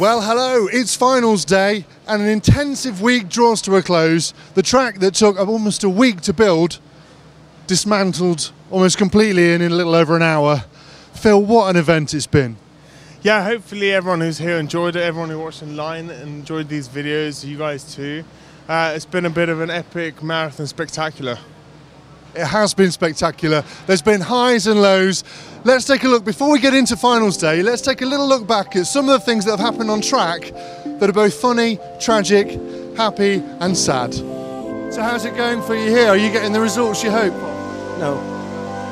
Well, hello, it's finals day and an intensive week draws to a close. The track that took almost a week to build, dismantled almost completely in a little over an hour. Phil, what an event it's been. Yeah, hopefully everyone who's here enjoyed it, everyone who watched online enjoyed these videos, you guys too. It's been a bit of an epic marathon spectacular. It has been spectacular. There's been highs and lows. Let's take a look, before we get into finals day, let's take a little look back at some of the things that have happened on track that are both funny, tragic, happy and sad. So how's it going for you here? Are you getting the results you hope? No,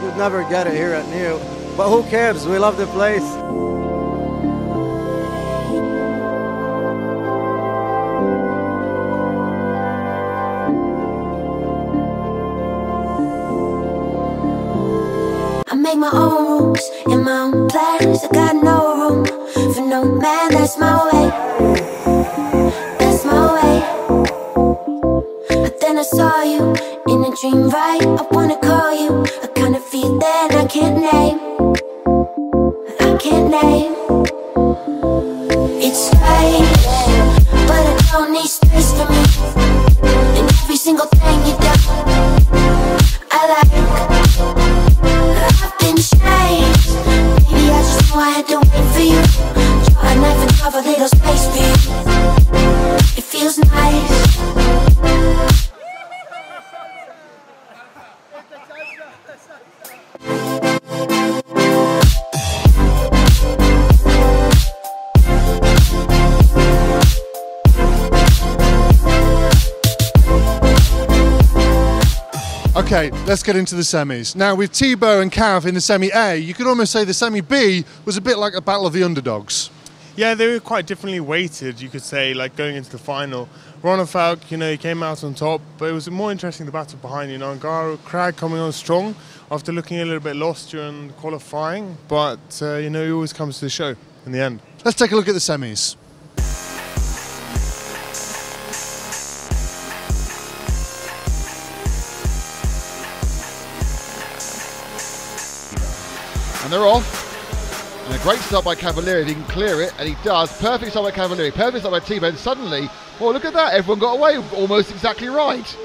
you'd never get it here at New. But who cares? We love the place. I make my own rules in my own plans. I got no room for no man. That's my way. That's my way. But then I saw you in a dream, right? I wanna call you a kind of feeling I can't name. I can't name. It's strange, but I don't need space for me. And every single thing you do, I like. I've been changed. Maybe I just knew I had to wait for you. Draw a knife and carve a little space for you. It feels nice. Okay, let's get into the semis. Now with Thibaut and Cav in the semi A, you could almost say the semi B was a bit like a battle of the underdogs. Yeah, they were quite differently weighted, you could say, like going into the final. Ronnefalk, he came out on top, but it was more interesting the battle behind, Ngaro Kragh coming on strong after looking a little bit lost during qualifying, but, he always comes to the show in the end. Let's take a look at the semis. And they're off. And a great start by Cavalieri if he can clear it, and he does. Perfect start by Cavalieri, perfect start by Thibaut, and suddenly, oh look at that, everyone got away almost exactly right.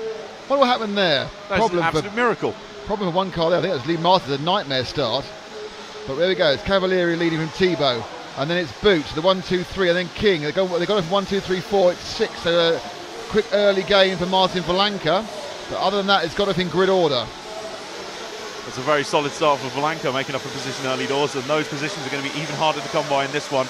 Wonder what happened there. That's an absolute miracle. Problem for one car there, I think that was Lee Martin's a nightmare start. But there we go, it's Cavalieri leading from Thibaut, and then it's Boots, the 1, 2, 3, and then King. They got it from 1, 2, 3, 4, it's 6, so a quick early gain for Martin Valanka. But other than that, it's got it in grid order. It's a very solid start for Valanka, making up a position early doors, and those positions are going to be even harder to come by in this one.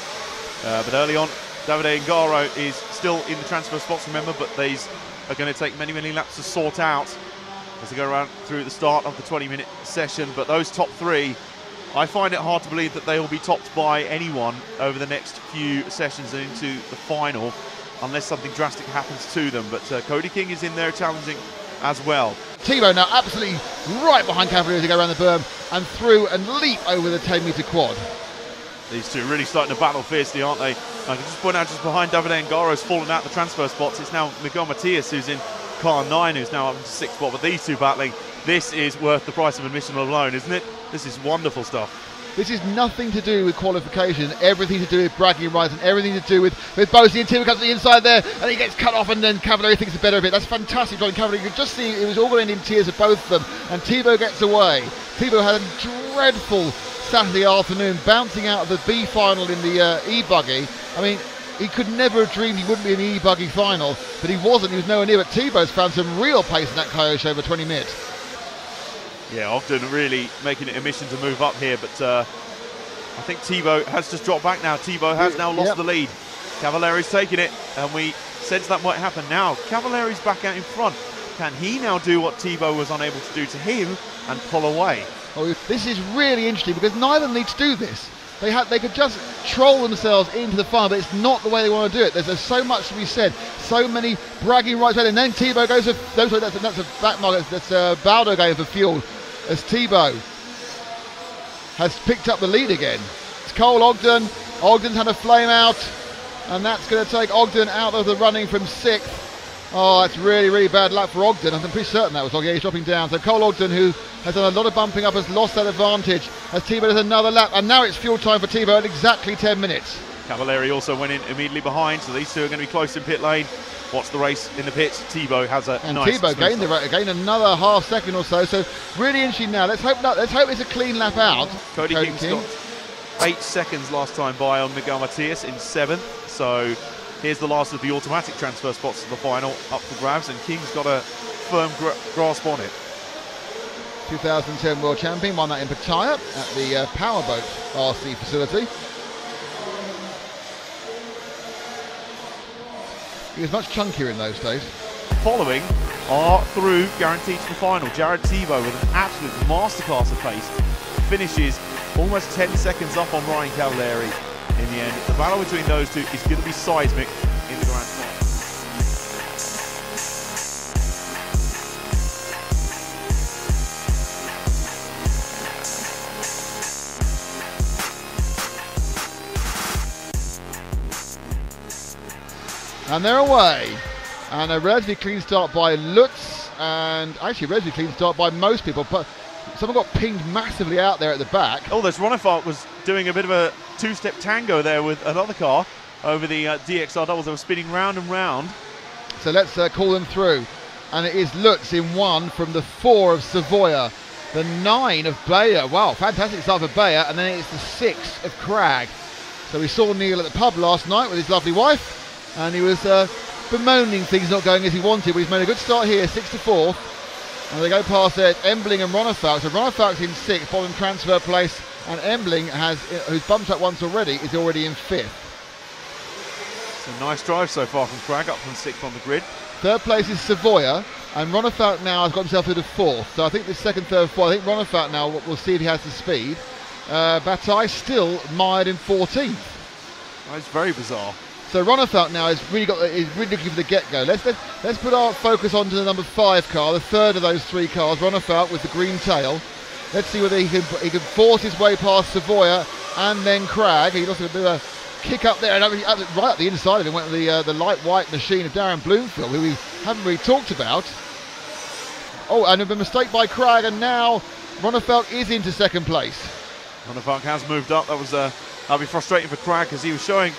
But early on, Davide Ngaro is still in the transfer spots, remember, but these are going to take many, many laps to sort out as they go around through the start of the 20-minute session. But those top three, I find it hard to believe that they will be topped by anyone over the next few sessions and into the final, unless something drastic happens to them. But Cody King is in there challenging as well. Thibaut now absolutely right behind Cavalieri as they go around the berm and through and leap over the 10-metre quad. These two really starting to battle fiercely, aren't they? I can just point out just behind Davide Ngaro's fallen out the transfer spots. It's now Miguel Matias who's in car 9, who's now up to 6th spot. But these two battling, this is worth the price of admission alone, isn't it? This is wonderful stuff. This is nothing to do with qualification, everything to do with bragging rights and everything to do with Bosie, and Thibaut comes to the inside there and he gets cut off, and then Cavalieri thinks it's better of it. That's fantastic driving Cavalieri. You could just see it was all going to end in tears of both of them, and Thibaut gets away. Thibaut had a dreadful Saturday afternoon, bouncing out of the B final in the E-buggy. I mean, he could never have dreamed he wouldn't be in the E-buggy final, but he wasn't, he was nowhere near. But Thibaut's found some real pace in that Kyosho over 20 minutes. Yeah, Ogden really making it a mission to move up here, but I think Thibaut has just dropped back now. Thibaut has now lost the lead. Cavalieri's taking it, and we sense that might happen now. Cavalieri's back out in front. Can he now do what Thibaut was unable to do to him and pull away? Oh, this is really interesting because neither of them need to do this. They could just troll themselves into the final, but it's not the way they want to do it. There's so much to be said, so many bragging rights, and then Thibaut goes for, that's a back mark, that's Baldo going for fuel, as Thibaut has picked up the lead again. It's Cole Ogden. Ogden's had a flame out, and that's going to take Ogden out of the running from 6th. Oh, that's really, really bad luck for Ogden. I'm pretty certain that was Ogden. He's dropping down. So Cole Ogden, who has done a lot of bumping up, has lost that advantage as Thibaut does another lap. And now it's fuel time for Thibaut at exactly 10 minutes. Cavalieri also went in immediately behind, so these two are going to be close in pit lane. Watch the race in the pits. Thibaut has a and nice Thibaut gained another half second or so. So really interesting now. Let's hope it's a clean lap out. Cody King's got 8 seconds last time by on Miguel Matias in 7th. So here's the last of the automatic transfer spots to the final up for grabs, and King's got a firm grasp on it. 2010 World Champion, won that in Pattaya at the Powerboat RC facility. He was much chunkier in those days. Following are through guaranteed to the final. Jared Thibaut with an absolute masterclass of pace finishes almost 10 seconds up on Ryan Cavalieri in the end. The battle between those two is going to be seismic in the Grand Final. And they're away. And a relatively clean start by Lutz, and actually a relatively clean start by most people, but someone got pinged massively out there at the back. Oh, this Ronefalk was doing a bit of a two-step tango there with another car over the DXR doubles. They were spinning round and round. So let's call them through. And it is Lutz in 1 from the 4 of Savoia, the 9 of Bayer. Wow, fantastic start for Bayer. And then it's the 6 of Cragg. So we saw Neil at the pub last night with his lovely wife, and he was bemoaning things not going as he wanted, but he's made a good start here, 6th to 4th. And they go past there, Embling and Ronefalk. So Ronefalk's in 6th, bottom transfer place, and Embling, who's bumped up once already, is already in 5th. It's a nice drive so far from Cragg, up from 6th on the grid. 3rd place is Savoia, and Ronefalk now has got himself to the 4th. So I think this 2nd, 3rd, 4th, I think Ronefalk now, we'll see if he has the speed. Bataille still mired in 14th. That's very bizarre. So Ronefalk now is really looking for the get-go. Let's put our focus onto the number 5 car, the 3rd of those 3 cars, Ronefalk with the green tail. Let's see whether he can force his way past Savoia and then Cragg. He also do a kick up there, and right up the inside of him went the light white machine of Darren Bloomfield, who we haven't really talked about. Oh, and a mistake by Cragg, and now Ronefalk is into 2nd place. Ronefalk has moved up. That'll be frustrating for Cragg, because he was showing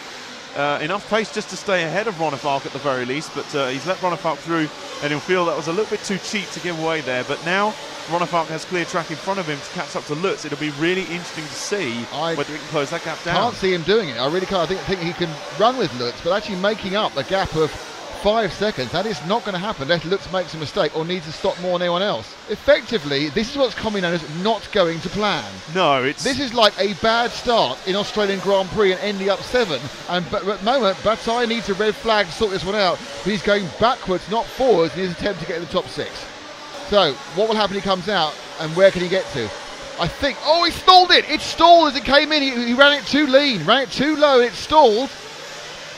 enough pace just to stay ahead of Ronefalk at the very least, but he's let Ronefalk through, and he'll feel that was a little bit too cheap to give away there. But now Ronefalk has clear track in front of him to catch up to Lutz. It'll be really interesting to see whether he can close that gap down. Can't see him doing it. I really can't. I think he can run with Lutz, but actually making up a gap of 5 seconds, that is not going to happen unless Lutz makes a mistake or needs to stop more than anyone else. Effectively, this is what's commonly known as not going to plan. No, this is like a bad start in Australian Grand Prix and ending up 7. And at the moment, Bataille needs a red flag to sort this one out. But he's going backwards, not forwards, in his attempt to get in the top 6. So, what will happen when he comes out, and where can he get to? I think, oh, he stalled it! It stalled as it came in. He ran it too lean, ran it too low, it stalled.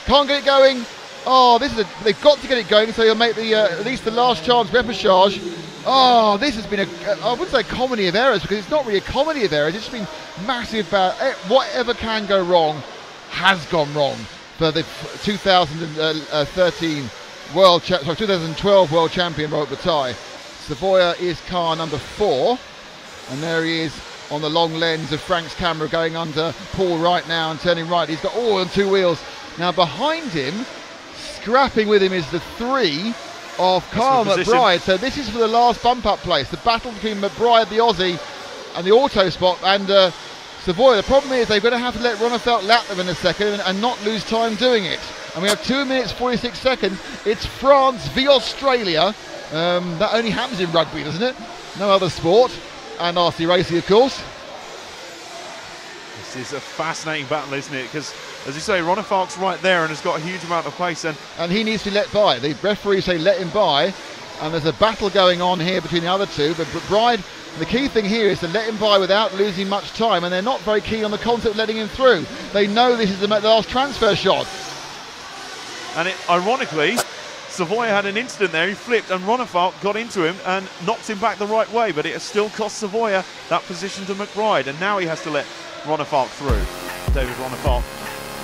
Can't get it going. Oh, they've got to get it going, so he'll make the at least the last chance repechage. Oh, this has been I wouldn't say a comedy of errors, because it's not really a comedy of errors. It's just been massive bad. Whatever can go wrong has gone wrong for the 2012 World Champion Robert Bataille. Savoia is car number 4, and there he is on the long lens of Frank's camera, going under Paul right now and turning right. He's got all on 2 wheels. Now behind him, scrapping with him, is the 3 of Carl McBride. So this is for the last bump up place. The battle between McBride, the Aussie, and the auto spot, and Savoia. The problem is they're going to have to let Ronefalk lap them in a second and not lose time doing it. And we have 2 minutes 46 seconds. It's France v Australia. That only happens in rugby, doesn't it? No other sport. And RC racing, of course. This is a fascinating battle, isn't it? Because, as you say, Ronefalk's right there and has got a huge amount of pace. And he needs to be let by. The referees say let him by. And there's a battle going on here between the other two. But Bride, the key thing here is to let him by without losing much time. And they're not very keen on the concept of letting him through. They know this is the last transfer shot. And ironically, Savoia had an incident there. He flipped and Ronefalk got into him and knocked him back the right way. But it has still cost Savoia that position to McBride. And now he has to let Ronefalk through. David Ronefalk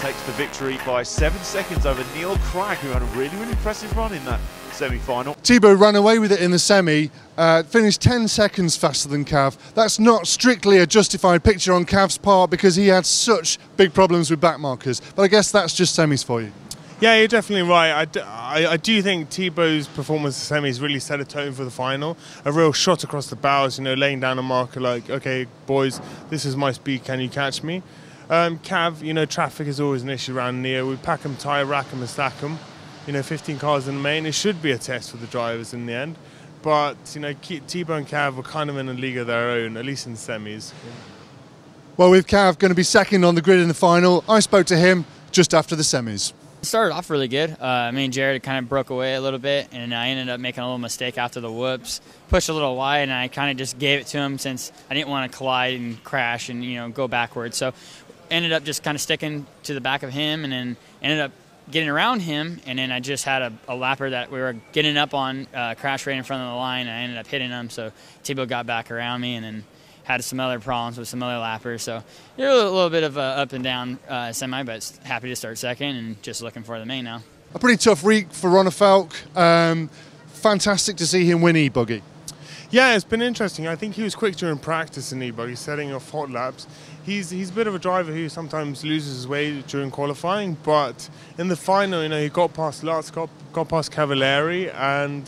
takes the victory by 7 seconds over Neil Cragg, who had a really, really impressive run in that semi-final. Thibaut ran away with it in the semi, finished 10 seconds faster than Cav. That's not strictly a justified picture on Cav's part because he had such big problems with back markers, but I guess that's just semis for you. Yeah, you're definitely right. I do think Thibaut's performance in semis really set a tone for the final. A real shot across the bows, laying down a marker like, okay, boys, this is my speed, can you catch me? Cav, traffic is always an issue around Neo. We pack them, tie, rack them and stack them. 15 cars in the main. It should be a test for the drivers in the end. But, Thibaut and Cav were kind of in a league of their own, at least in the semis. Well, with Cav going to be second on the grid in the final, I spoke to him just after the semis. It started off really good. Me and Jared kind of broke away a little bit, and I ended up making a little mistake after the whoops. Pushed a little wide, and I kind of just gave it to him since I didn't want to collide and crash and, go backwards. So ended up just kind of sticking to the back of him, and then ended up getting around him, and then I just had a lapper that we were getting up on, crash right in front of the line, and I ended up hitting him. So Thibaut got back around me, and then had some other problems with some other lappers. So you're a little bit of a up and down semi, but happy to start second and just looking for the main now. A pretty tough week for Ronner Falk. Fantastic to see him win e-buggy. Yeah, it's been interesting. I think he was quick during practice in e-buggy, setting off hot laps. He's a bit of a driver who sometimes loses his way during qualifying, but in the final, he got past Lutz, got past Cavalieri, and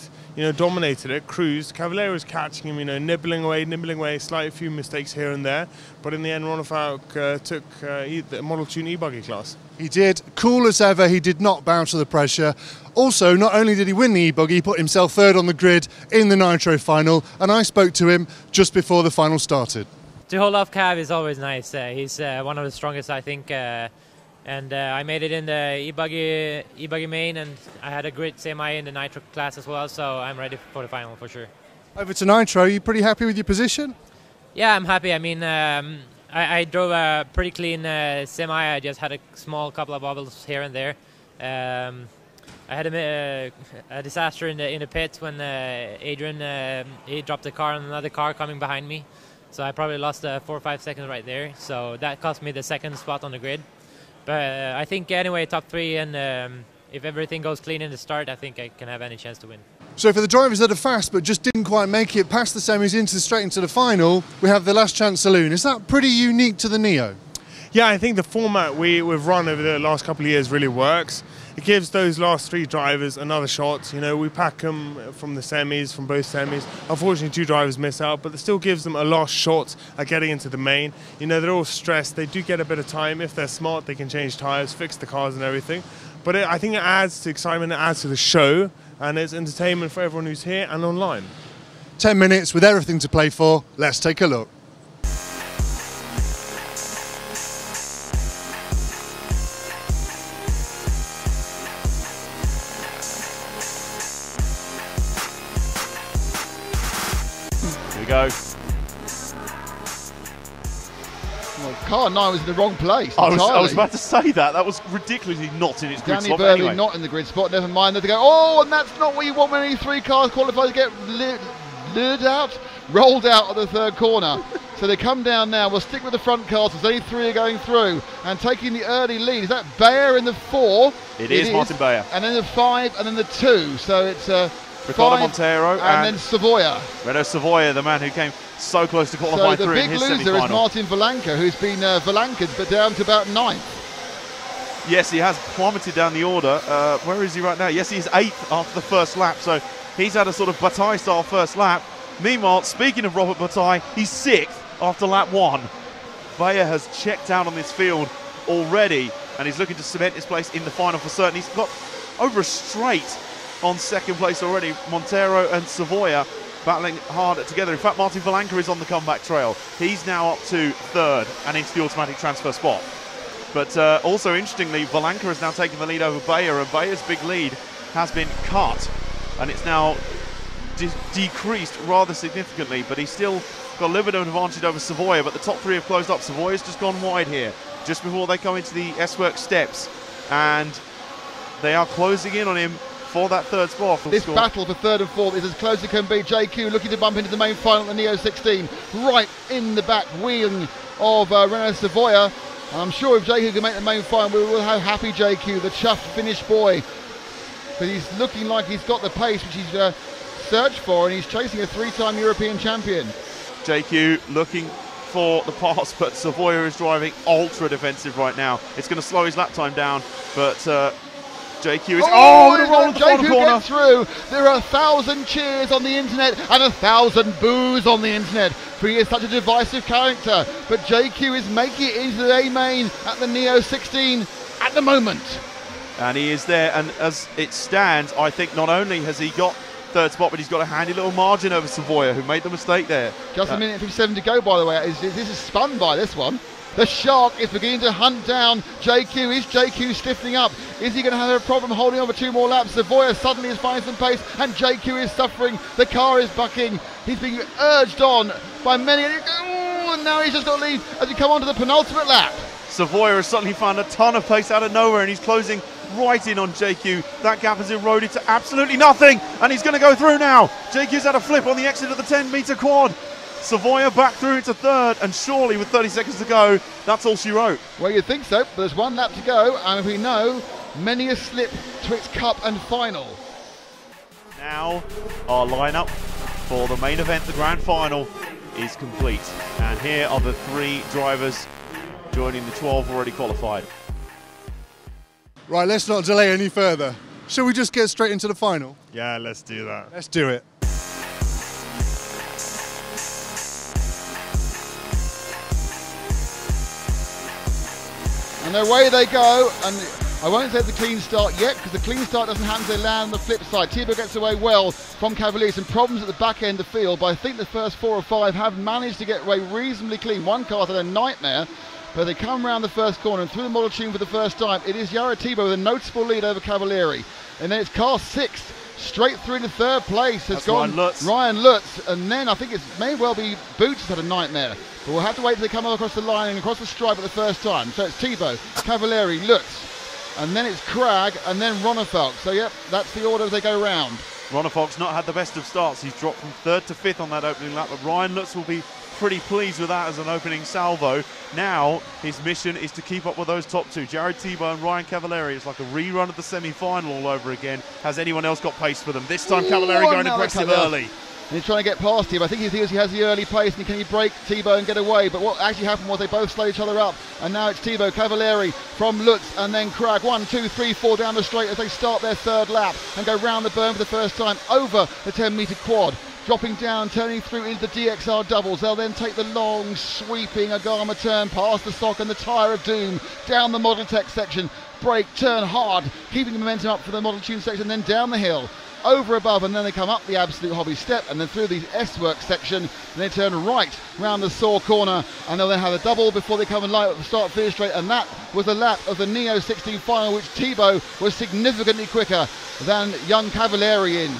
dominated it, cruised. Cavalieri was catching him, nibbling away, slight few mistakes here and there. But in the end, Ronner Falk took the Model 2 e-buggy class. He did. Cool as ever. He did not bow to the pressure. Also, not only did he win the e-buggy, he put himself third on the grid in the Nitro final. And I spoke to him just before the final started. To hold off Cav is always nice. He's one of the strongest, I think. And I made it in the e-buggy main, and I had a great semi in the Nitro class as well, so I'm ready for the final for sure. Over to Nitro, are you pretty happy with your position? Yeah, I'm happy. I mean, I drove a pretty clean semi. I just had a small couple of bubbles here and there. I had a disaster in the pits when Adrian he dropped the car on another car coming behind me. So I probably lost 4 or 5 seconds right there. So that cost me the second spot on the grid. But I think anyway, top 3, and if everything goes clean in the start, I think I can have any chance to win. So for the drivers that are fast but just didn't quite make it past the semis straight into the final, we have the Last Chance Saloon. Is that pretty unique to the Neo? Yeah, I think the format we've run over the last couple of years really works. It gives those last 3 drivers another shot. We pack them from the semis, from both semis. Unfortunately, 2 drivers miss out, but it still gives them a last shot at getting into the main. They're all stressed. They do get a bit of time. If they're smart, they can change tyres, fix the cars and everything. But I think it adds to excitement, it adds to the show, and it's entertainment for everyone who's here and online. 10 minutes with everything to play for. Let's take a look. Go. Well, car 9 was in the wrong place. I was about to say that. That was ridiculously not in its grid Danny spot. Burley Anyway. not in the grid spot. Never mind. They go, oh, and that's not what you want when only 3 cars qualify to get rolled out of the third corner. So they come down now. We'll stick with the front cars. There's only 3 are going through and taking the early lead. Is that Bayer in the 4? It is Martin Bayer. And then the 5 and then the 2. So it's Ricardo Montero and then Savoia. Renault Savoia, the man who came so close to qualify through in his semi-final. So the big loser is Martin Valanka, who's been Valanka's but down to about 9th. Yes, he has plummeted down the order. Where is he right now? Yes, he's 8th after the first lap, so he's had a sort of Bataille-style first lap. Meanwhile, speaking of Robert Bataille, he's 6th after lap 1. Bayer has checked out on this field already, and he's looking to cement his place in the final for certain. He's got over a straight on second place already. Montero and Savoia battling hard together. In fact, Martin Valanka is on the comeback trail. He's now up to 3rd and into the automatic transfer spot. But also interestingly, Valanka has now taken the lead over Bayer, and Bayer's big lead has been cut, and it's now decreased rather significantly, but he's still got a little bit of an advantage over Savoia, but the top 3 have closed up. Savoia's just gone wide here, just before they come into the S-Works steps, and they are closing in on him for that 3rd spot. This battle for 3rd and 4th is as close as it can be. JQ looking to bump into the main final, the Neo 16, right in the back wing of Renault Savoia. And I'm sure if JQ can make the main final, we will have happy JQ, the chuffed Finnish boy. But he's looking like he's got the pace which he's searched for, and he's chasing a 3-time European champion. JQ looking for the pass, but Savoia is driving ultra defensive right now. It's going to slow his lap time down, but JQ is the roll into the corner. Gets through. There are 1,000 cheers on the internet and 1,000 boos on the internet, for he is such a divisive character. But JQ is making it into the A main at the Neo 16 at the moment. And he is there, and as it stands, I think not only has he got third spot, but he's got a handy little margin over Savoia, who made the mistake there. Just a minute and 57 to go, by the way. This is spun by this one. The Shark is beginning to hunt down JQ. Is JQ stiffening up? Is he going to have a problem holding on for 2 more laps? Savoia suddenly is finding some pace, and JQ is suffering. The car is bucking. He's being urged on by many. And now he's just got to leave as we come on to the penultimate lap. Savoia has suddenly found a ton of pace out of nowhere, and he's closing right in on JQ. That gap has eroded to absolutely nothing, and he's going to go through now. JQ's had a flip on the exit of the 10-metre quad. Savoia back through into third, and surely with 30 seconds to go, that's all she wrote. Well, you'd think so, but there's 1 lap to go, and we know many a slip to its cup and final. Now our lineup for the main event, the grand final, is complete, and here are the 3 drivers joining the 12 already qualified. Right, let's not delay any further. Shall we just get straight into the final? Yeah, let's do that. Let's do it. And away they go, and I won't say the clean start yet, because the clean start doesn't happen until they land on the flip side. Thibaut gets away well from Cavalieri. Some problems at the back end of the field, but I think the first 4 or 5 have managed to get away reasonably clean. One car's had a nightmare, but they come round the first corner and through the model tune for the first time. It is Jared Thibaut with a noticeable lead over Cavalieri. And then it's car 6, straight through to 3rd place. Has gone Ryan Lutz. And then I think it may well be Boots has had a nightmare. But we'll have to wait till they come across the line and across the stripe at the first time. So it's Thibaut, Cavalieri, Lutz, and then it's Cragg, and then Ronnefalk. So yep, that's the order as they go round. Ronnefalk's not had the best of starts. He's dropped from 3rd to 5th on that opening lap, but Ryan Lutz will be pretty pleased with that as an opening salvo. Now his mission is to keep up with those top 2, Jared Thibaut and Ryan Cavalieri. It's like a rerun of the semi-final all over again. Has anyone else got pace for them? This time Cavalieri going aggressive early. And he's trying to get past him. I think he feels he has the early pace, and can he break Thibaut and get away? But what actually happened was they both slowed each other up, and now it's Thibaut, Cavalieri from Lutz, and then Cragg. 1, 2, 3, 4 down the straight as they start their 3rd lap and go round the berm for the first time over the 10-metre quad. Dropping down, turning through into the DXR doubles. They'll then take the long, sweeping Agama turn past the Sock and the Tyre of Doom, down the Model Tech section, brake, turn hard, keeping the momentum up for the Model Tune section, then down the hill, over above, and then they come up the Absolute Hobby step, and then through the S-Work section, and they turn right round the Saw corner, and they'll then have a double before they come and light at the start finish straight, and that was the lap of the Neo 16 final, which Thibaut was significantly quicker than young Cavalieri in.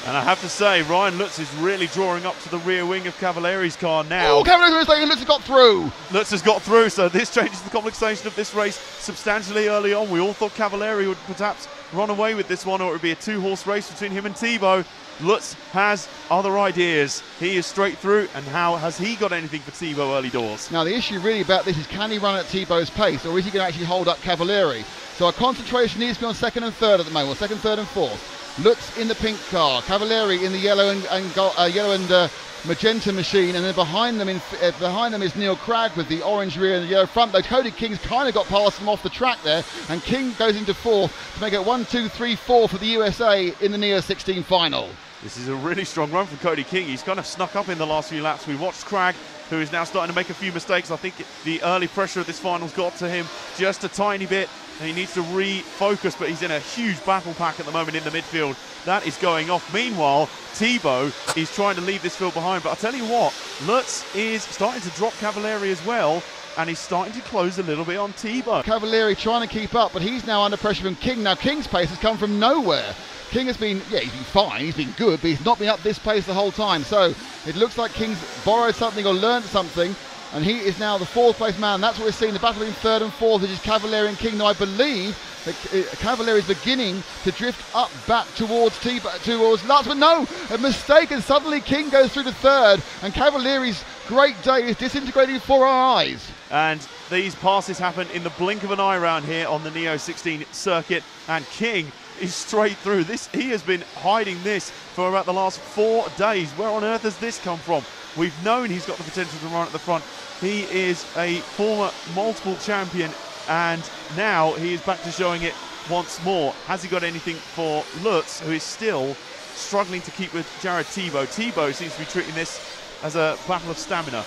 And I have to say, Ryan Lutz is really drawing up to the rear wing of Cavalieri's car now. Oh, Cavalieri's mistake, Lutz has got through. Lutz has got through, so this changes the compensation of this race substantially early on. We all thought Cavalieri would perhaps run away with this one, or it would be a 2-horse race between him and Thibaut. Lutz has other ideas. He is straight through, and how has he got anything for Thibaut early doors? Now the issue really about this is, can he run at Thibaut's pace, or is he going to actually hold up Cavalieri? So our concentration needs to be on 2nd and 3rd at the moment, or 2nd, 3rd and 4th. Lutz in the pink car, Cavalieri in the yellow and magenta machine, and then behind them is Neil Cragg with the orange rear and the yellow front. Though Cody King's kind of got past him off the track there, and King goes into 4th to make it 1, 2, 3, 4 for the USA in the Neo 16 final. This is a really strong run from Cody King. He's kind of snuck up in the last few laps. We watched Cragg, who is now starting to make a few mistakes. I think the early pressure of this final's got to him just a tiny bit, and he needs to refocus, but he's in a huge battle pack at the moment in the midfield. That is going off. Meanwhile, Thibaut is trying to leave this field behind, but I'll tell you what, Lutz is starting to drop Cavalieri as well, and he's starting to close a little bit on Thibaut. Cavalieri trying to keep up, but he's now under pressure from King. Now King's pace has come from nowhere. King has been, he's been fine, he's been good, but he's not been up this pace the whole time. So it looks like King's borrowed something or learned something, and he is now the 4th place man. That's what we're seeing, the battle between 3rd and 4th, which is Cavalieri and King. Now I believe that Cavalieri is beginning to drift up back towards Lutz, but no, a mistake, and suddenly King goes through to 3rd, and Cavalieri's great day is disintegrating before our eyes. And these passes happen in the blink of an eye round here on the Neo 16 circuit, and King is straight through. He has been hiding this for about the last 4 days. Where on earth has this come from? We've known he's got the potential to run at the front. He is a former multiple champion, and now he is back to showing it once more. Has he got anything for Lutz, who is still struggling to keep with Jared Thibault? Thibault seems to be treating this as a battle of stamina.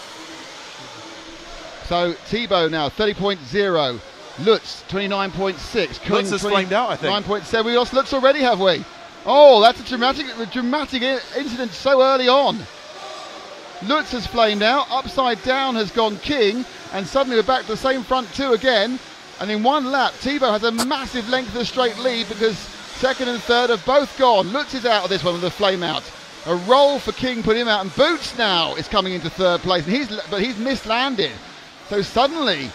So Thibault now 30.0, Lutz 29.6. Lutz has flamed out, I think. 9.7. We lost Lutz already, have we? Oh, that's a dramatic incident so early on. Lutz has flamed out, upside down has gone King, and suddenly we're back to the same front two again. And in one lap, Thibault has a massive length of the straight lead because second and third have both gone. Lutz is out of this one with a flame out. A roll for King put him out, and Boots now is coming into third place, and he's mislanded. So suddenly,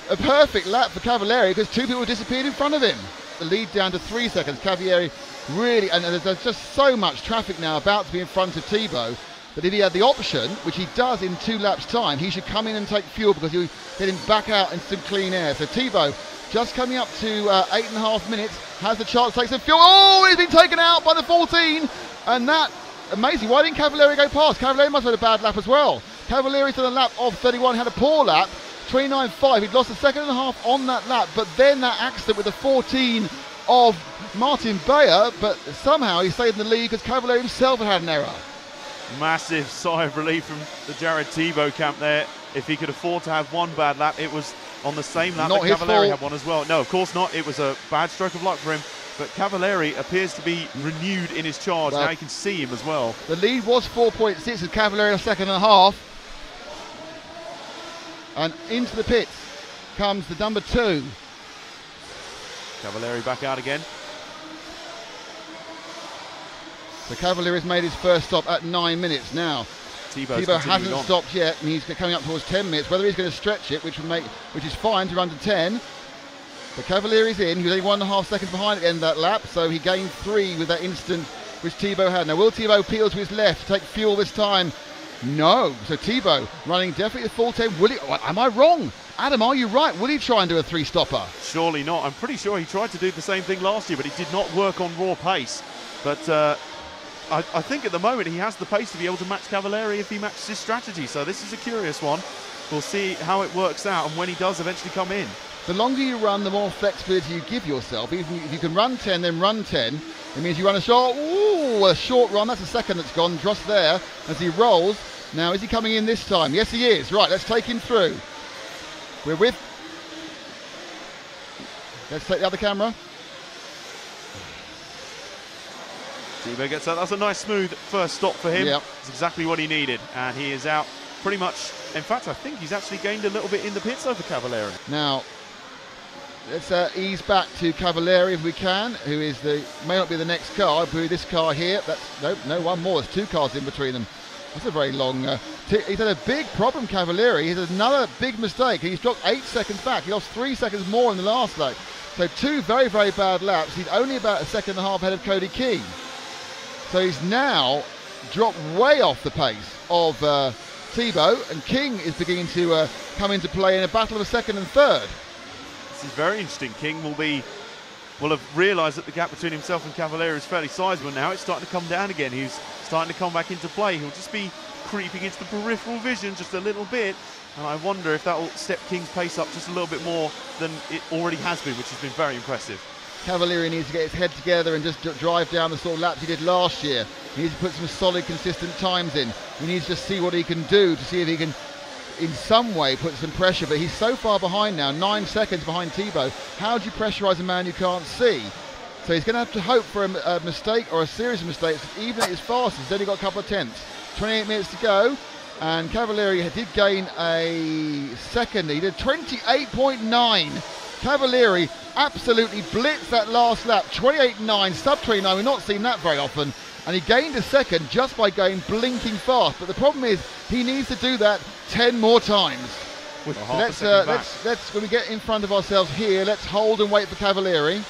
a perfect lap for Cavalieri because 2 people disappeared in front of him. The lead down to 3 seconds. Cavalieri really, and there's just so much traffic now about to be in front of Thibault that if he had the option, which he does in 2 laps' time, he should come in and take fuel because he'll get him back out into some clean air. So Thibault just coming up to 8.5 minutes, has the chance to take some fuel. Oh, he's been taken out by the 14, and that, amazing. Why didn't Cavalieri go past? Cavalieri must have had a bad lap as well. Cavalieri's done a lap of 31, had a poor lap, 29.5. He'd lost a second and a half on that lap, but then that accident with the 14 of Martin Bayer, but somehow he stayed in the lead because Cavalieri himself had an error. Massive sigh of relief from the Jared Thibault camp there. If he could afford to have one bad lap, it was on the same lap that Cavalieri had one as well. No, of course not. It was a bad stroke of luck for him. But Cavalieri appears to be renewed in his charge. Well, now you can see him as well. The lead was 4.6 with Cavalieri a second and a half. And into the pits comes the number 2. Cavalieri back out again. So Cavalieri has made his first stop at 9 minutes now. Thibault hasn't stopped yet, and he's coming up towards 10 minutes. Whether he's going to stretch it, which is fine to run to 10. But Cavalieri's in. He was only 1.5 seconds behind at the end of that lap, so he gained 3 with that instant which Thibault had. Now will Thibault peel to his left to take fuel this time? No. So Thibault running definitely the full 10. Will he? Am I wrong? Adam, are you right? Will he try and do a 3-stopper? Surely not. I'm pretty sure he tried to do the same thing last year, but it did not work on raw pace. But I think at the moment he has the pace to be able to match Cavalieri if he matches his strategy. So this is a curious one. We'll see how it works out and when he does eventually come in. The longer you run, the more flexibility you give yourself. Even if you can run 10, then run 10. It means you run a short run. That's a second that's gone just there as he rolls. Now, is he coming in this time? Yes, he is. Right, let's take him through. We're with... Let's take the other camera. Thibault gets that. That's a nice, smooth first stop for him. Yep. It's exactly what he needed. And he is out pretty much... In fact, I think he's actually gained a little bit in the pits over Cavalieri. Now, let's ease back to Cavalieri if we can, who is may not be the next car, but this car here. That's no one more. There's 2 cars in between them. That's a very long... he's had a big problem, Cavalieri. He's had another big mistake. He's dropped 8 seconds back. He lost 3 seconds more in the last lap. So 2 very, very bad laps. He's only about a second and a half ahead of Cody King. So he's now dropped way off the pace of Thibault, and King is beginning to come into play in a battle of a second and third. This is very interesting. King will have realised that the gap between himself and Cavalieri is fairly sizable now. It's starting to come down again. He's starting to come back into play. He'll just be creeping into the peripheral vision just a little bit, and I wonder if that will step King's pace up just a little bit more than it already has been, which has been very impressive. Cavalieri needs to get his head together and just drive down the sort of laps he did last year. He needs to put some solid, consistent times in. He needs to see what he can do to see if he can, in some way, put some pressure. But he's so far behind now, 9 seconds behind Thibault. How do you pressurise a man you can't see? So he's going to have to hope for a mistake or a series of mistakes, even at his fastest. He's only got a couple of tenths. 28 minutes to go, and Cavalieri did gain a second. He did 28.9. Cavalieri absolutely blitzed that last lap, 28.9, sub 29. We've not seen that very often, and he gained a second just by going blinking fast. But the problem is he needs to do that 10 more times. So let's when we get in front of ourselves here, let's hold and wait for Cavalieri.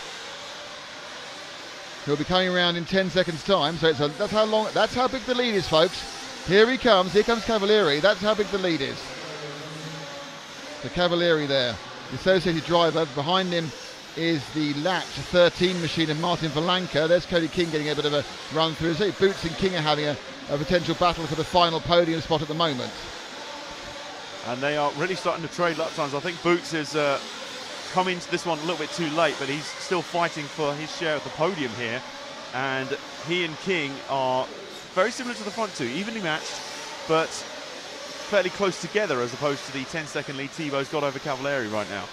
He'll be coming around in 10 seconds time. So that's how big the lead is, folks. Here he comes. Here comes Cavalieri. That's how big the lead is. So Cavalieri there, the associated driver. Behind him is the lapped 13 machine of Martin Valanka. There's Cody King getting a bit of a run through. So Boots and King are having a potential battle for the final podium spot at the moment. And they are really starting to trade lap times. I think Boots has come into this one a little bit too late, but he's still fighting for his share of the podium here. And he and King are very similar to the front two, evenly matched, but fairly close together as opposed to the 10-second lead Thibaut's got over Cavalieri right now.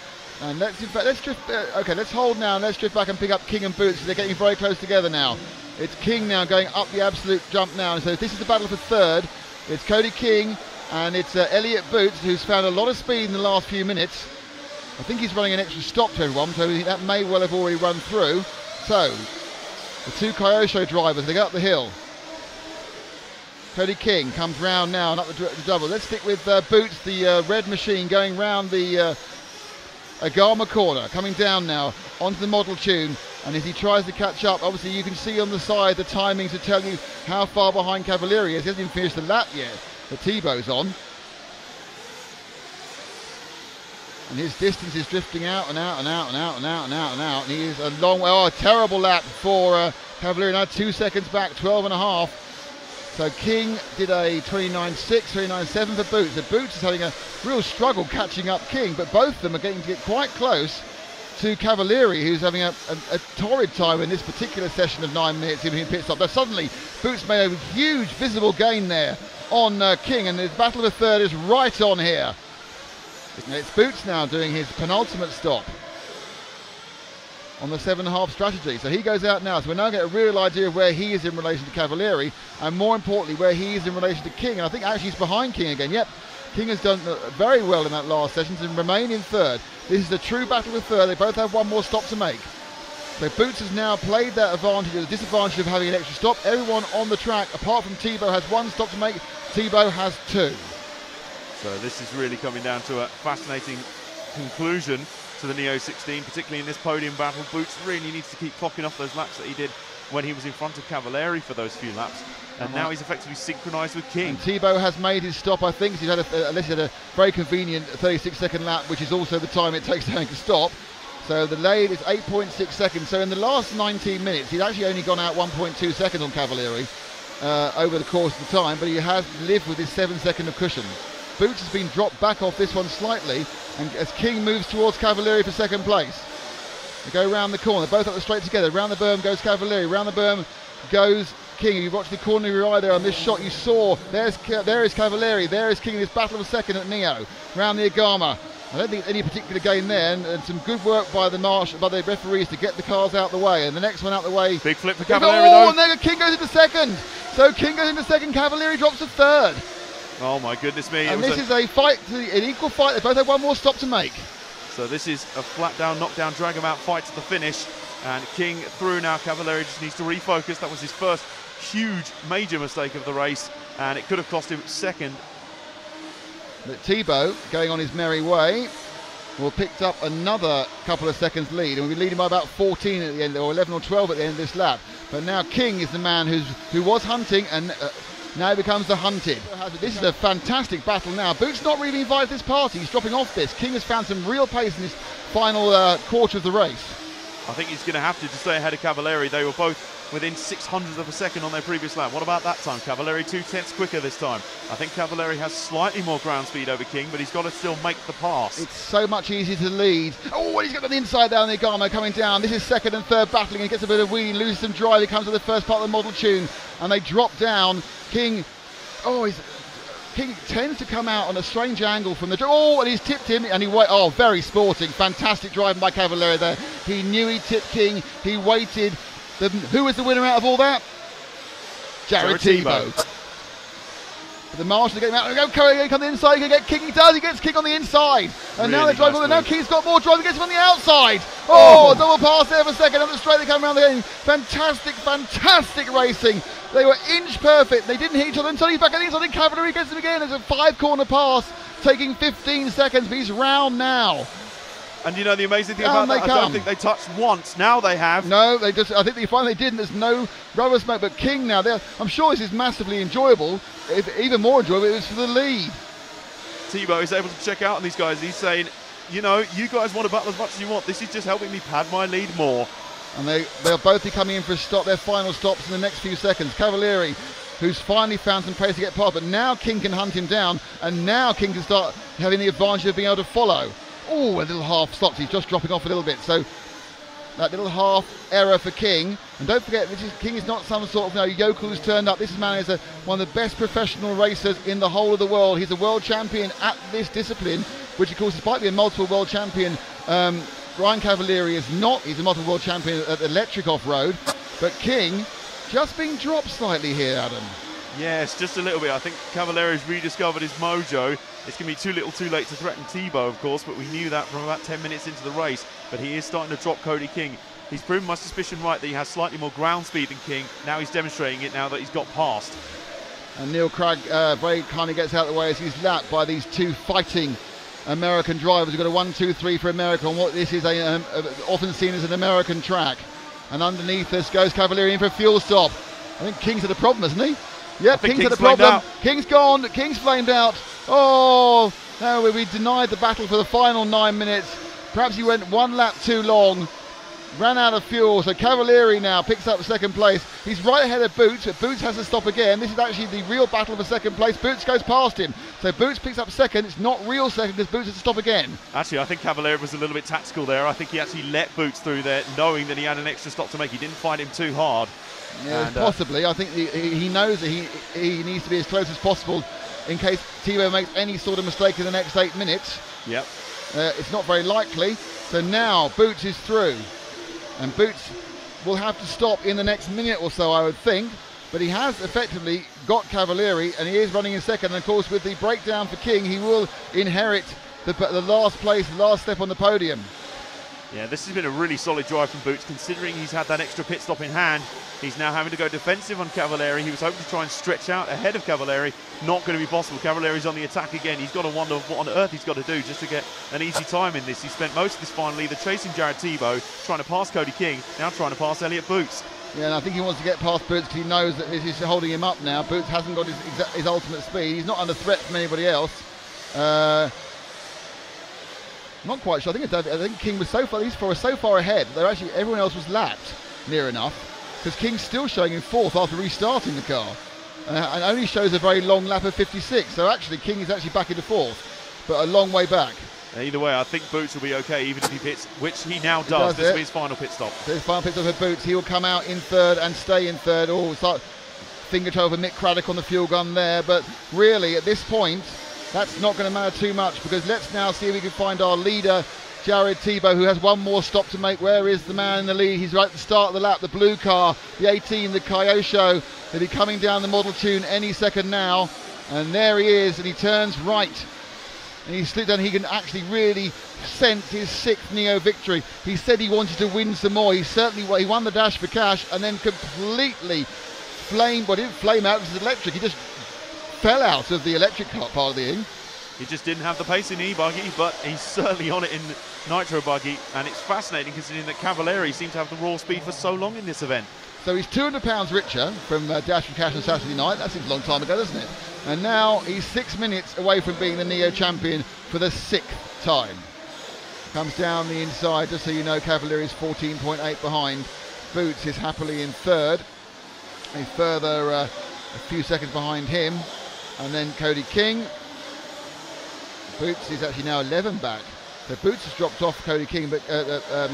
And let's drift. Okay, let's hold now. And let's drift back and pick up King and Boots. They're getting very close together now. It's King now going up the absolute jump now. And so this is the battle for third. It's Cody King and it's Elliott Boots, who's found a lot of speed in the last few minutes. I think he's running an extra stop to everyone, so that may well have already run through. So the two Kyosho drivers, they go up the hill. Cody King comes round now and up the double. Let's stick with Boots, the red machine, going round the Agama corner, coming down now onto the model tune, and as he tries to catch up, obviously you can see on the side the timings to tell you how far behind Cavalieri is. He hasn't even finished the lap yet, but Thibaut's on. And his distance is drifting out and out and out and out and out and out and out, and he is a long way. Oh, a terrible lap for Cavalieri, now 2 seconds back, 12.5. So King did a 29.6, 29.7 for Boots. The Boots is having a real struggle catching up King, but both of them are getting to get quite close to Cavalieri, who's having a torrid time in this particular session of 9 minutes in pit stop. But suddenly, Boots made a huge visible gain there on King, and the battle of the third is right on here. And it's Boots now doing his penultimate stop on the 7.5 strategy. So he goes out now. So we now get a real idea of where he is in relation to Cavalieri, and more importantly, where he is in relation to King. And I think actually he's behind King again. Yep, King has done very well in that last session to remain in third. This is a true battle with third. They both have one more stop to make. So Boots has now played that advantage, the disadvantage of having an extra stop. Everyone on the track, apart from Thibaut, has one stop to make. Thibaut has two. So this is really coming down to a fascinating conclusion to the Neo 16, particularly in this podium battle. Boots really needs to keep clocking off those laps that he did when he was in front of Cavalieri for those few laps, and now he's effectively synchronised with King. And Thibaut has made his stop, I think. He's had a very convenient 36-second lap, which is also the time it takes to make a stop. So the lead is 8.6 seconds. So in the last 19 minutes, he's actually only gone out 1.2 seconds on Cavalieri over the course of the time, but he has lived with his 7 second of cushion. Boots has been dropped back off this one slightly, and as King moves towards Cavalieri for second place. They go round the corner, both up the straight together. Round the berm goes Cavalieri, round the berm goes King. If you watch the corner of your eye there on this shot, you saw there is Cavalieri, there is King in this battle of second at Neo. Round the Agama. I don't think any particular gain there, and some good work by the referees to get the cars out the way. And the next one out the way. Big flip for Cavalieri though. And then King goes into second. So King goes into second, Cavalieri drops to third. Oh my goodness me. And this is a fight, an equal fight. They both have one more stop to make. So this is a flat down, knockdown, drag him out fight to the finish. And King through now. Cavalieri just needs to refocus. That was his first huge, major mistake of the race, and it could have cost him second. But Thibaut, going on his merry way, will picked up another couple of seconds lead, and we'll be leading by about 14 at the end, or 11 or 12 at the end of this lap. But now King is the man who was hunting, and now becomes the hunted. This is a fantastic battle now. Boots not really invited this party. He's dropping off this. King has found some real pace in this final quarter of the race. I think he's going to have to stay ahead of Cavalieri. They were both within 600ths of a second on their previous lap. What about that time? Cavalieri 2/10 quicker this time. I think Cavalieri has slightly more ground speed over King, but he's got to still make the pass. It's so much easier to lead. Oh, he's got on the inside down the Agama coming down. This is second and third battling. He gets a bit of wheelie, loses some drive. He comes to the first part of the model tune, and they drop down. King tends to come out on a strange angle from the... Oh, and he's tipped him, and very sporting. Fantastic driving by Cavalieri there. He knew he tipped King. He waited. Who was the winner out of all that? Jared Thibaut. But the marshals are getting out. He comes on the inside. He can get King. He does. He gets King on the inside. And now they're driving. Now King's got more drive. He gets him on the outside. Oh, double pass there for a second. On the straight, they come around the game. Fantastic racing. They were inch perfect. They didn't hit each other until he's back at the inside. And Cavalieri gets him again. It's a 5-corner pass, taking 15 seconds. But he's round now. And you know the amazing thing about that, I don't think they touched once. Now they have. No, I think they finally did, and there's no rubber smoke. But King now, I'm sure this is massively enjoyable. Even more enjoyable, it was for the lead. Thibaut is able to check out on these guys. He's saying, you know, you guys want to battle as much as you want. This is just helping me pad my lead more. And they'll both be coming in for a stop, their final stops in the next few seconds. Cavalieri, who's finally found some pace to get past, but now King can hunt him down, and now King can start having the advantage of being able to follow. Oh, a little half stops. He's just dropping off a little bit. So that little half error for King. And don't forget, King is not some sort of yokel who's turned up. This man is one of the best professional racers in the whole of the world. He's a world champion at this discipline, which of course, despite being a multiple world champion, Ryan Cavalieri is not. He's a multiple world champion at electric off-road. But King just being dropped slightly here, Adam. Yes, just a little bit. I think Cavalieri's rediscovered his mojo. It's going to be too little too late to threaten Thibaut, of course, but we knew that from about 10 minutes into the race. But he is starting to drop Cody King. He's proven my suspicion right that he has slightly more ground speed than King. Now he's demonstrating it now that he's got past. And Neil Cragg very kindly gets out of the way as he's lapped by these two fighting American drivers. We've got a 1-2-3 for America on what this is often seen as an American track. And underneath us goes Cavalieri in for a fuel stop. I think King's had a problem, hasn't he? Yep, King's had a problem. King's gone. King's flamed out. Oh, no, we denied the battle for the final 9 minutes. Perhaps he went one lap too long. Ran out of fuel, so Cavalieri now picks up second place. He's right ahead of Boots, but Boots has to stop again. This is actually the real battle for second place. Boots goes past him, so Boots picks up second. It's not real second because Boots has to stop again. Actually, I think Cavalieri was a little bit tactical there. I think he actually let Boots through there, knowing that he had an extra stop to make. He didn't fight him too hard. Yeah, and, possibly. I think he knows that he needs to be as close as possible in case Thibaut makes any sort of mistake in the next 8 minutes. Yep. It's not very likely. So now Boots is through. And Boots will have to stop in the next minute or so, I would think. But he has effectively got Cavalieri, and he is running in second. And of course, with the breakdown for King, he will inherit the last place, the last step on the podium. Yeah, this has been a really solid drive from Boots, considering he's had that extra pit stop in hand. He's now having to go defensive on Cavalieri. He was hoping to try and stretch out ahead of Cavalieri. Not going to be possible. Cavalieri's on the attack again. He's got to wonder what on earth he's got to do just to get an easy time in this. He spent most of this final either chasing Jared Thibaut, trying to pass Cody King, now trying to pass Elliott Boots. Yeah, and I think he wants to get past Boots because he knows that this is holding him up now. Boots hasn't got his ultimate speed. He's not under threat from anybody else. Not quite sure. I think King was so far ahead. Though actually everyone else was lapped near enough, because King's still showing in fourth after restarting the car, and only shows a very long lap of 56. So actually King is actually back into fourth, but a long way back. Either way, I think Boots will be okay even if he pits, which he now does. This will be his final pit stop. So his final pit stop for Boots. He will come out in third and stay in third. Oh, start finger toe for Mick Craddock on the fuel gun there. But really, at this point, that's not going to matter too much, because let's now see if we can find our leader, Jared Thibaut, who has one more stop to make. Where is the man in the lead? He's right at the start of the lap, the blue car, the 18, the Kyosho. They'll be coming down the model tune any second now. And there he is, and he turns right. And he slipped down. He can actually really sense his 6th Neo victory. He said he wanted to win some more. He won the Dash for Cash and then completely flamed. Well, he didn't flame out because it's electric. He just fell out of the electric part of the thing. He just didn't have the pace in e-buggy, but he's certainly on it in nitro buggy, and it's fascinating considering that Cavalieri seemed to have the raw speed for so long in this event. So he's 200 pounds richer from Dash for Cash on Saturday night. That seems a long time ago, doesn't it? And now he's 6 minutes away from being the Neo champion for the 6th time. Comes down the inside, just so you know, Cavalieri is 14.8 behind. Boots is happily in third. A further a few seconds behind him. And then Cody King. Boots is actually now 11 back. So Boots has dropped off Cody King, but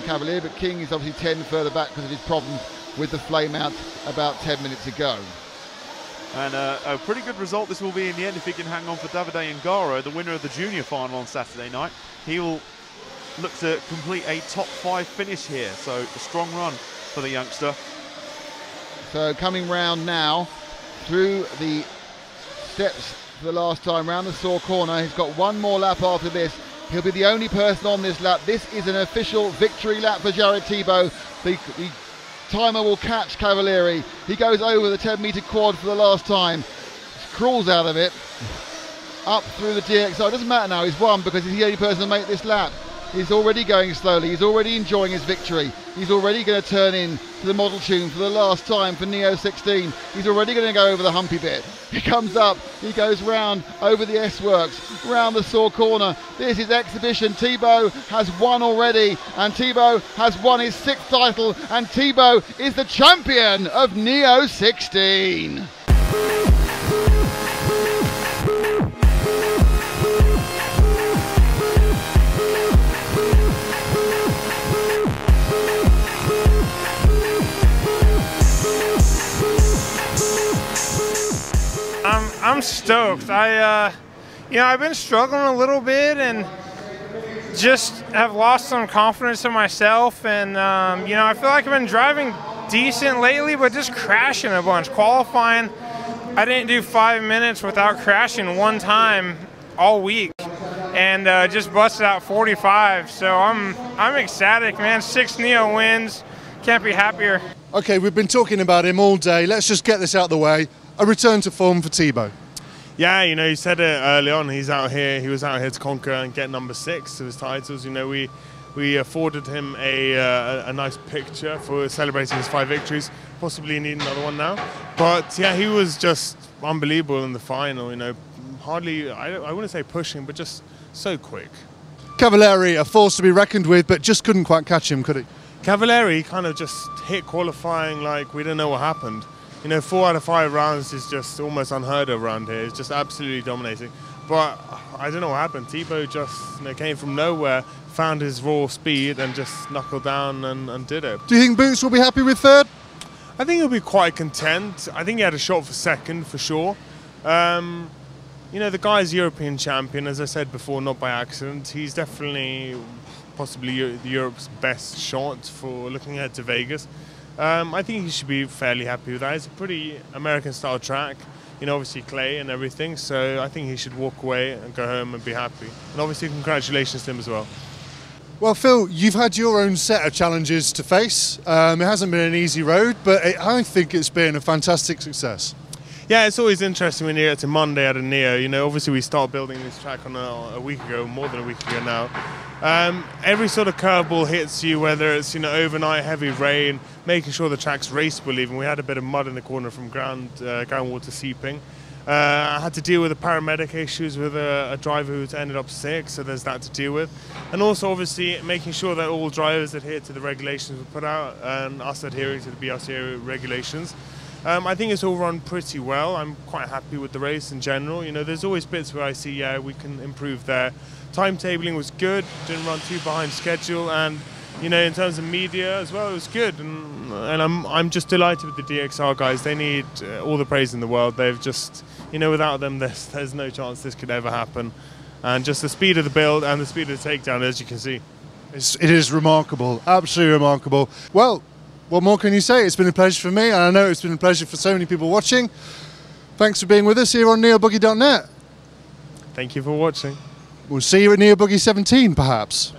Cavalieri, but King is obviously 10 further back because of his problems with the flame out about 10 minutes ago. And a pretty good result this will be in the end if he can hang on for Davide Ungaro, the winner of the junior final on Saturday night. He will look to complete a top 5 finish here, so a strong run for the youngster. So coming round now through the steps for the last time, round the Saw corner. He's got one more lap after this. He'll be the only person on this lap. This is an official victory lap for Jared Thibaut. The timer will catch Cavalieri. He goes over the 10-metre quad for the last time. Crawls out of it. Up through the DXR. It doesn't matter now, he's won because he's the only person to make this lap. He's already going slowly. He's already enjoying his victory. He's already going to turn in to the model tune for the last time for Neo 16. He's already going to go over the humpy bit. He comes up, he goes round over the S-Works, round the saw corner. This is exhibition. Thibaut has won already, and Thibaut has won his 6th title, and Thibaut is the champion of Neo 16. I'm stoked. I've been struggling a little bit and just have lost some confidence in myself. And I feel like I've been driving decent lately, but just crashing a bunch. Qualifying, I didn't do 5 minutes without crashing one time all week, and just busted out 45. So I'm ecstatic, man. 6 Neo wins. Can't be happier. Okay, we've been talking about him all day. Let's just get this out of the way. A return to form for Thibaut. Yeah, he said it early on. He was out here to conquer and get number 6 of his titles. We afforded him a nice picture for celebrating his 5 victories. Possibly need another one now. But yeah, he was just unbelievable in the final. Hardly, I wouldn't say pushing, but just so quick. Cavalieri, a force to be reckoned with, but just couldn't quite catch him, could he? Cavalieri kind of just hit qualifying like we didn't know what happened. 4 out of 5 rounds is just almost unheard of around here. It's just absolutely dominating. But I don't know what happened. Thibaut just came from nowhere, found his raw speed and just knuckled down and did it. Do you think Boots will be happy with 3rd? I think he'll be quite content. I think he had a shot for 2nd for sure. The guy's European champion, as I said before, not by accident. He's definitely possibly Europe's best shot for looking ahead to Vegas. I think he should be fairly happy with that. It's a pretty American-style track, obviously clay and everything, so I think he should walk away and go home and be happy. And obviously congratulations to him as well. Well, Phil, you've had your own set of challenges to face. It hasn't been an easy road, but I think it's been a fantastic success. Yeah, it's always interesting when you get to Monday at a Neo. Obviously we started building this track on a week ago, more than a week ago now. Every sort of curveball hits you, whether it's overnight heavy rain, making sure the track's raceable even. We had a bit of mud in the corner from groundwater seeping. I had to deal with the paramedic issues with a driver who's ended up sick, so there's that to deal with. And also obviously making sure that all drivers adhere to the regulations we put out and us adhering to the BRCA regulations. I think it's all run pretty well. I'm quite happy with the race in general. There's always bits where I see, we can improve there. Timetabling was good, didn't run too behind schedule, and in terms of media as well, it was good. And I'm just delighted with the DXR guys. They need all the praise in the world. They've just, without them, there's no chance this could ever happen. And just the speed of the build and the speed of the takedown, as you can see. It is remarkable, absolutely remarkable. Well, what more can you say? It's been a pleasure for me, and I know it's been a pleasure for so many people watching. Thanks for being with us here on NeoBoogie.net. Thank you for watching. We'll see you at NeoBoogie 17, perhaps.